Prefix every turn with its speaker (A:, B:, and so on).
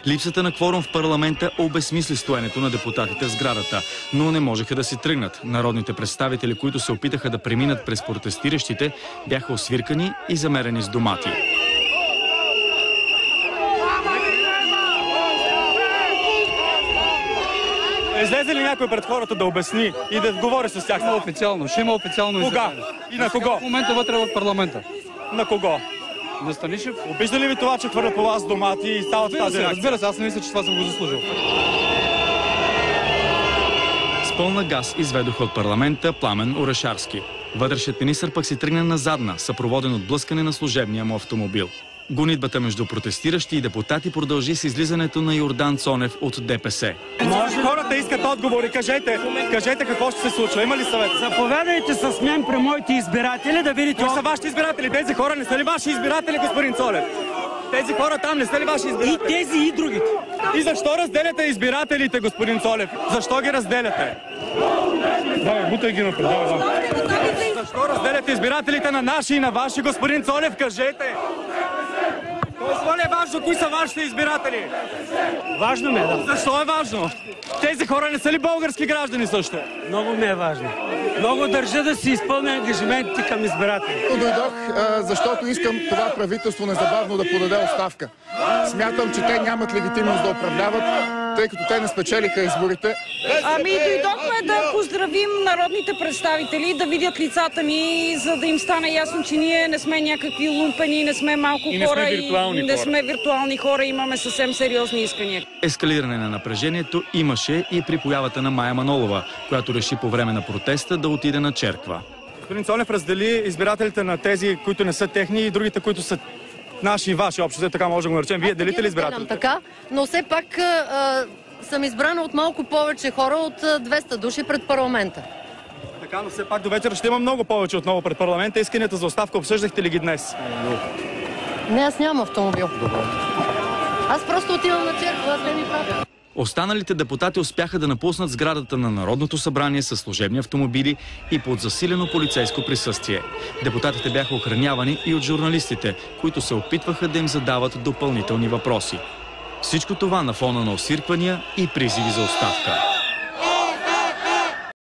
A: Липсата на кворум в парламента обезсмисли стоенето на депутатите в сградата, но не можеха да си тръгнат. Народните представители, които се опитаха да преминат през протестиращите, бяха освиркани и замерени с домати.
B: Излезе ли някой пред хората да обясни и да говори с тях?
C: Официално. Ще има официално изявление.
B: Кога? И на кого?
C: В момента вътре в парламента.
B: На кого?
C: На Станишев.
B: Обижда ли ви това, че хвърля по вас домати и става тази реакция?
C: Разбира се, аз не мисля, че това съм го заслужил.
A: С пълна газ изведоха от парламента Пламен Орешарски. Вътрешният министър пък си тръгна на задна, съпроводен от блъскане на служебния му автомобил. Гонитбата между протестиращи и депутати продължи с излизането на Йордан Цонев от ДПС.
B: Може хората искат отговори. Кажете какво ще се случва. Има ли съвет?
D: Заповядайте с мен при моите избиратели да видите...
B: Кои са вашите избиратели? Тези хора не са ли ваши избиратели, господин Цонев? Тези хора там не са ли ваши избиратели?
D: И тези, и другите.
B: И защо разделяте избирателите, господин Цонев? Защо ги разделяте?
C: Давай, бутай ги напред.
B: Защо разделяте избирателите на наши и на ваши, господин Цонев? Кажете! Толкова ли е важно кои са вашите избиратели?
D: Важно ми е, да.
B: Защо е важно? Тези хора не са ли български граждани също?
D: Много ми е важно. Много държа да си изпълня ангажиментите към избиратели.
E: Дойдох, защото искам това правителство незабавно да подаде оставка. Смятам, че те нямат легитимност да управляват, тъй като те не спечелиха изборите.
F: Дойдохме да поздравим народните представители, да видят лицата ни, за да им стане ясно, че ние не сме някакви лумпени, не сме малко хора и не сме виртуални хора, имаме съвсем сериозни искания.
A: Ескалиране на напрежението имаше и при появата на Мая Манолова, която реши по време на протеста да отиде на черква.
B: Господин Цонев раздели избирателите на тези, които не са техни, и другите, които са наши и ваши, общо, така може да го наречем. Вие делите ли избирателите?
G: Така, но все пак съм избрана от малко повече хора от 200 души пред парламента.
B: Така, но все пак до вечера ще има много повече отново пред парламента. Исканията за оставка обсъждахте ли ги днес?
G: Не, аз нямам автомобил. Аз просто отивам на черква, аз не ми правя.
A: Останалите депутати успяха да напуснат сградата на Народното събрание с служебни автомобили и под засилено полицейско присъствие. Депутатите бяха охранявани и от журналистите, които се опитваха да им задават допълнителни въпроси. Всичко това на фона на освирквания и призиви за оставка.